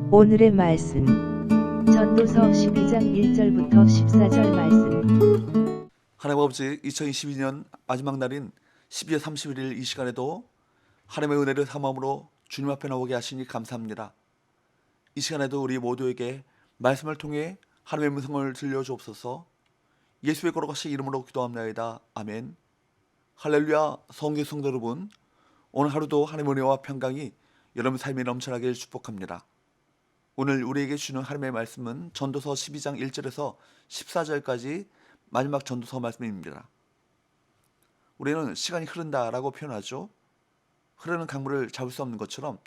오늘의 말씀 전도서 12장 1절부터 14절 말씀. 하나님 아버지, 2022년 마지막 날인 12월 31일 이 시간에도 하나님의 은혜를 삼함으로 주님 앞에 나오게 하시니 감사합니다. 이 시간에도 우리 모두에게 말씀을 통해 하나님의 음성을 들려주옵소서. 예수의 거룩하신 이름으로 기도합나이다. 아멘. 할렐루야. 성교 성도 여러분, 오늘 하루도 하나님의 은혜와 평강이 여러분 삶에 넘쳐나길 축복합니다. 오늘 우리에게 주는 하나님의 말씀은 전도서 12장 1절에서 14절까지 마지막 전도서 말씀입니다. 우리는 시간이 흐른다라고 표현하죠. 흐르는 강물을 잡을 수 없는 것처럼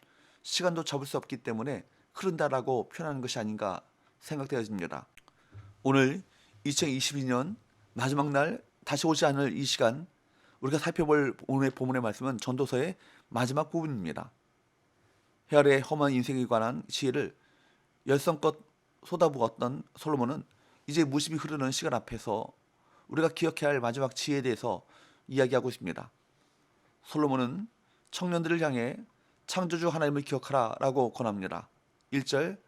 시간도 잡을 수 없기 때문에 흐른다라고 표현하는 것이 아닌가 생각되어집니다. 오늘 2022년 마지막 날 다시 오지 않을 이 시간, 우리가 살펴볼 오늘의 본문의 말씀은 전도서의 마지막 부분입니다. 헤아리의 험한 인생에 관한 지혜를 열성껏 쏟아부었던 솔로몬은 이제 무심히 흐르는 시간 앞에서 우리가 기억해야 할 마지막 지혜에 대해서 이야기하고 있습니다. 솔로몬은 청년들을 향해 창조주 하나님을 기억하라 라고 권합니다. 1절,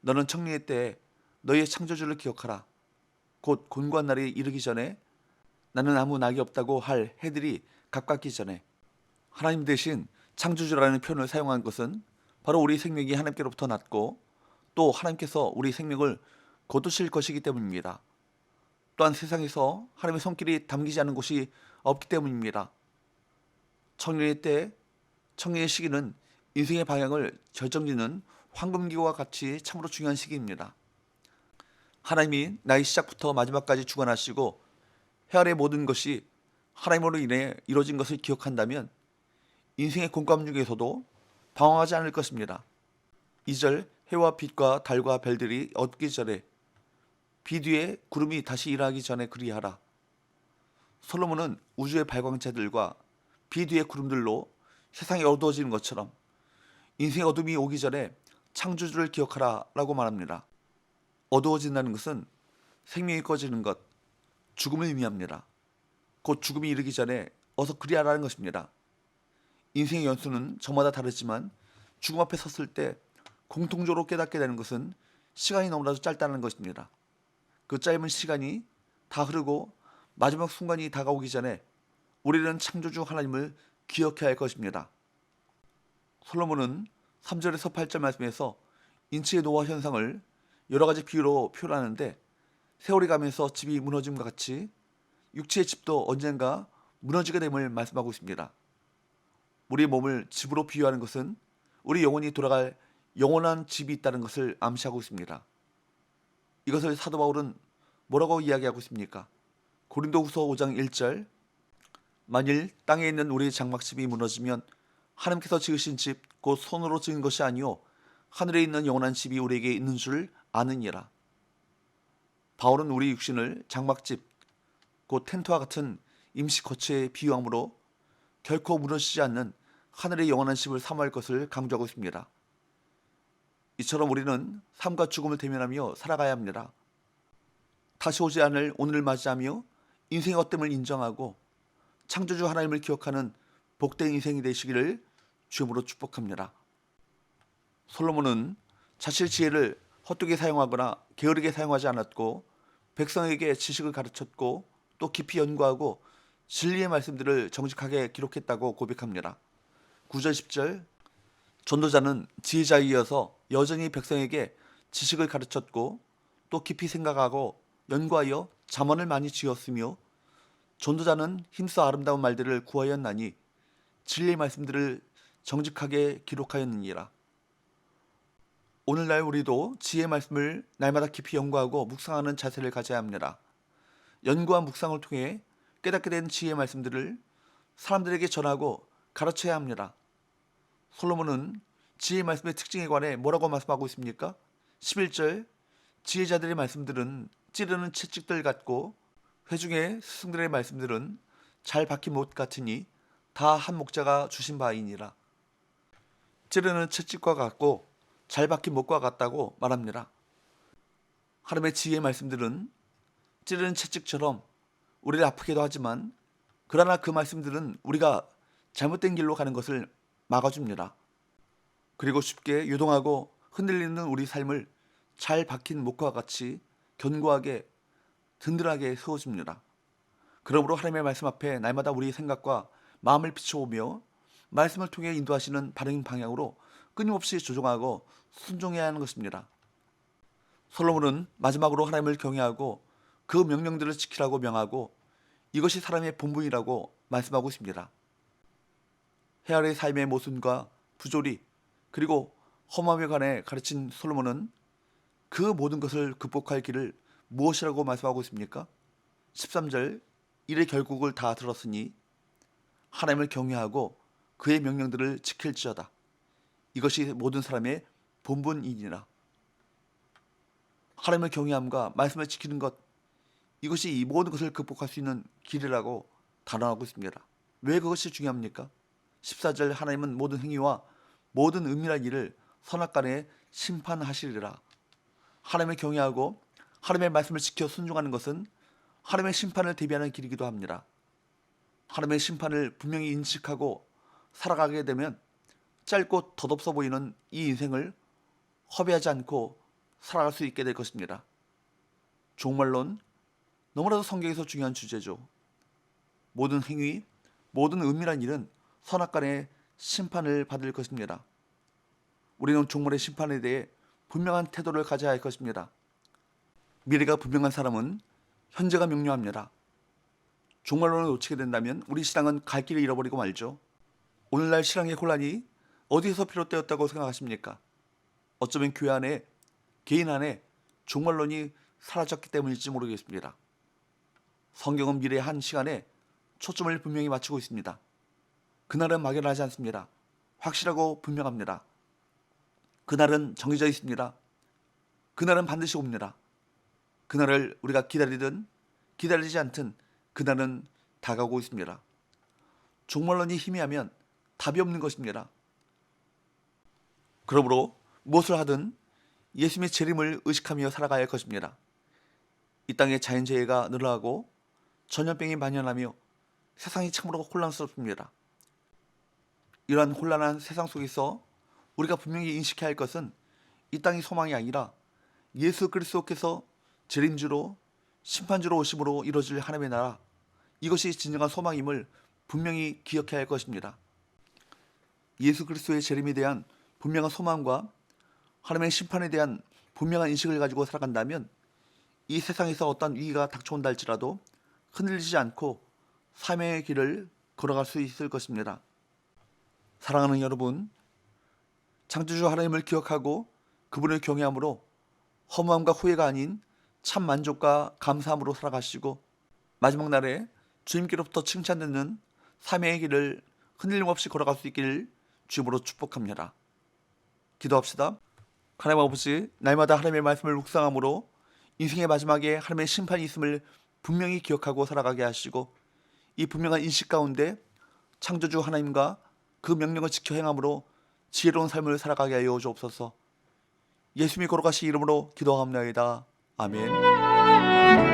너는 청년의 때에 너희의 창조주를 기억하라. 곧 곤고한 날이 이르기 전에, 나는 아무 낙이 없다고 할 해들이 가깝기 전에. 하나님 대신 창조주라는 표현을 사용한 것은 바로 우리 생명이 하나님께로부터 났고 또 하나님께서 우리 생명을 거두실 것이기 때문입니다. 또한 세상에서 하나님의 손길이 담기지 않은 곳이 없기 때문입니다. 청년의 때, 청년의 시기는 인생의 방향을 결정짓는 황금기와 같이 참으로 중요한 시기입니다. 하나님이 나의 시작부터 마지막까지 주관하시고 헤아리의 모든 것이 하나님으로 인해 이루어진 것을 기억한다면 인생의 곤고함 중에서도 방황하지 않을 것입니다. 2절, 해와 빛과 달과 별들이 얻기 전에, 비 뒤에 구름이 다시 일어나기 전에 그리하라. 솔로몬은 우주의 발광체들과 비 뒤의 구름들로 세상이 어두워지는 것처럼 인생의 어둠이 오기 전에 창조주를 기억하라 라고 말합니다. 어두워진다는 것은 생명이 꺼지는 것, 죽음을 의미합니다. 곧 죽음이 이르기 전에 어서 그리하라는 것입니다. 인생의 연수는 저마다 다르지만 죽음 앞에 섰을 때 공통적으로 깨닫게 되는 것은 시간이 너무나도 짧다는 것입니다. 그 짧은 시간이 다 흐르고 마지막 순간이 다가오기 전에 우리는 창조주 하나님을 기억해야 할 것입니다. 솔로몬은 3절에서 8절 말씀에서 인체의 노화 현상을 여러 가지 비유로 표현하는데, 세월이 가면서 집이 무너짐과 같이 육체의 집도 언젠가 무너지게 됨을 말씀하고 있습니다. 우리 몸을 집으로 비유하는 것은 우리 영혼이 돌아갈 영원한 집이 있다는 것을 암시하고 있습니다. 이것을 사도 바울은 뭐라고 이야기하고 있습니까? 고린도후서 5장 1절, 만일 땅에 있는 우리의 장막집이 무너지면 하나님께서 지으신 집 곧 손으로 지은 것이 아니요 하늘에 있는 영원한 집이 우리에게 있는 줄 아느니라. 바울은 우리 육신을 장막집 곧 텐트와 같은 임시 거처에 비유함으로 결코 무너지지 않는 하늘의 영원한 집을 사모할 것을 강조하고 있습니다. 이처럼 우리는 삶과 죽음을 대면하며 살아가야 합니다. 다시 오지 않을 오늘을 맞이하며 인생의 헛됨을 인정하고 창조주 하나님을 기억하는 복된 인생이 되시기를 주님으로 축복합니다. 솔로몬은 자신의 지혜를 헛되게 사용하거나 게으르게 사용하지 않았고 백성에게 지식을 가르쳤고 또 깊이 연구하고 진리의 말씀들을 정직하게 기록했다고 고백합니다. 9절 10절, 전도자는 지혜자에 이어서 여전히 백성에게 지식을 가르쳤고 또 깊이 생각하고 연구하여 잠언을 많이 지었으며, 전도자는 힘써 아름다운 말들을 구하였나니 진리의 말씀들을 정직하게 기록하였느니라. 오늘날 우리도 지혜의 말씀을 날마다 깊이 연구하고 묵상하는 자세를 가져야 합니다. 연구와 묵상을 통해 깨닫게 된 지혜의 말씀들을 사람들에게 전하고 가르쳐야 합니다. 솔로몬은 지혜의 말씀의 특징에 관해 뭐라고 말씀하고 있습니까? 11절, 지혜자들의 말씀들은 찌르는 채찍들 같고 회중의 스승들의 말씀들은 잘 박힌 못 같으니 다 한 목자가 주신 바이니라. 찌르는 채찍과 같고 잘 박힌 못과 같다고 말합니다. 하나님의 지혜의 말씀들은 찌르는 채찍처럼 우리를 아프게도 하지만, 그러나 그 말씀들은 우리가 잘못된 길로 가는 것을 막아줍니다. 그리고 쉽게 요동하고 흔들리는 우리 삶을 잘 박힌 목과 같이 견고하게 든든하게 세워줍니다. 그러므로 하나님의 말씀 앞에 날마다 우리의 생각과 마음을 비춰보며 말씀을 통해 인도하시는 바른 방향으로 끊임없이 조종하고 순종해야 하는 것입니다. 솔로몬은 마지막으로 하나님을 경외하고 그 명령들을 지키라고 명하고 이것이 사람의 본분이라고 말씀하고 있습니다. 해 아래 삶의 모순과 부조리 그리고 험함에 관해 가르친 솔로몬은 그 모든 것을 극복할 길을 무엇이라고 말씀하고 있습니까? 13절 이의 결국을 다 들었으니 하나님을 경외하고 그의 명령들을 지킬지어다. 이것이 모든 사람의 본분이니라. 하나님을 경외함과 말씀을 지키는 것, 이것이 이 모든 것을 극복할 수 있는 길이라고 단언하고 있습니다. 왜 그것이 중요합니까? 14절 하나님은 모든 행위와 모든 은밀한 일을 선악간에 심판하시리라. 하나님을 경외하고 하나님의 말씀을 지켜 순종하는 것은 하나님의 심판을 대비하는 길이기도 합니다. 하나님의 심판을 분명히 인식하고 살아가게 되면 짧고 덧없어 보이는 이 인생을 허비하지 않고 살아갈 수 있게 될 것입니다. 종말론, 너무나도 성경에서 중요한 주제죠. 모든 행위, 모든 은밀한 일은 선악간의 심판을 받을 것입니다. 우리는 종말의 심판에 대해 분명한 태도를 가져야 할 것입니다. 미래가 분명한 사람은 현재가 명료합니다. 종말론을 놓치게 된다면 우리 신앙은 갈 길을 잃어버리고 말죠. 오늘날 신앙의 혼란이 어디에서 비롯되었다고 생각하십니까? 어쩌면 교회 안에, 개인 안에 종말론이 사라졌기 때문일지 모르겠습니다. 성경은 미래의 한 시간에 초점을 분명히 맞추고 있습니다. 그날은 막연하지 않습니다. 확실하고 분명합니다. 그날은 정해져 있습니다. 그날은 반드시 옵니다. 그날을 우리가 기다리든 기다리지 않든 그날은 다가오고 있습니다. 종말론이 희미하면 답이 없는 것입니다. 그러므로 무엇을 하든 예수님의 재림을 의식하며 살아가야 할 것입니다. 이 땅에 자연재해가 늘어나고 전염병이 만연하며 세상이 참으로 혼란스럽습니다. 이러한 혼란한 세상 속에서 우리가 분명히 인식해야 할 것은 이 땅이 소망이 아니라 예수 그리스도께서 재림주로 심판주로 오심으로 이루어질 하나님의 나라, 이것이 진정한 소망임을 분명히 기억해야 할 것입니다. 예수 그리스도의 재림에 대한 분명한 소망과 하나님의 심판에 대한 분명한 인식을 가지고 살아간다면 이 세상에서 어떤 위기가 닥쳐온다 할지라도 흔들리지 않고 삶의 길을 걸어갈 수 있을 것입니다. 사랑하는 여러분, 창조주 하나님을 기억하고 그분을 경외함으로 허무함과 후회가 아닌 참 만족과 감사함으로 살아가시고 마지막 날에 주님께로부터 칭찬듣는 삶의 길을 흔들림 없이 걸어갈 수 있기를 주님으로 축복합니다. 기도합시다. 하나님 아버지, 날마다 하나님의 말씀을 묵상함으로 인생의 마지막에 하나님의 심판이 있음을 분명히 기억하고 살아가게 하시고 이 분명한 인식 가운데 창조주 하나님과 그 명령을 지켜 행함으로 지혜로운 삶을 살아가게 하여 주옵소서. 예수님이 걸어가신 이름으로 기도하옵나이다. 아멘.